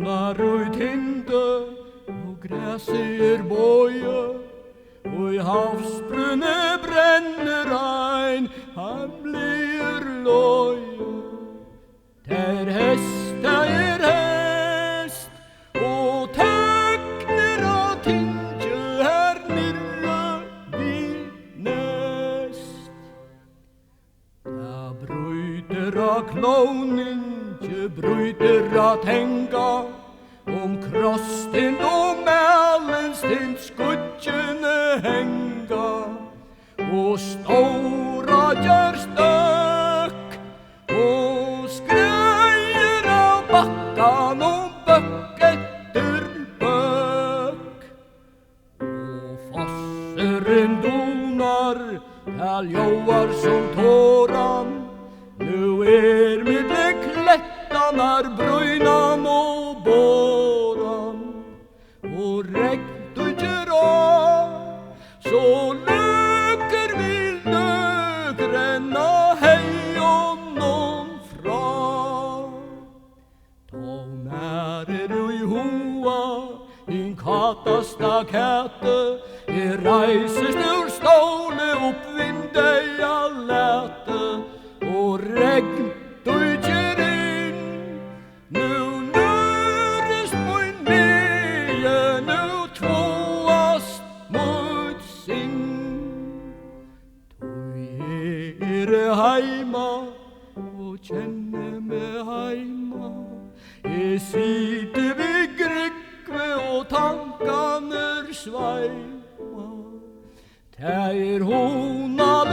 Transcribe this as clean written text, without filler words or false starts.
donar ut hinde og gräset boje og i havsbrunne brenner ein han blir loje der hest og tekner av tinge her nirre vi nest da bryter av kloning bryter av tenga krossstind og melenstind skuttjene henga og stora gjør støkk og skreier av bakkan og bøkk etter bøkk og fosseren donar tal joar som tåran nu midle klettanar brøynan og båran og regn du gjør så løker vi løgrenna hei og nån fra ta nærer du i hoa in katasta kæte reises ur ståle opp vindeia lete og regn du gjør inn nu nørest mun nye nu tvåast mot sinn du heima og kjenne meg heima jeg sitter vid grykve og tankaner sveima der hona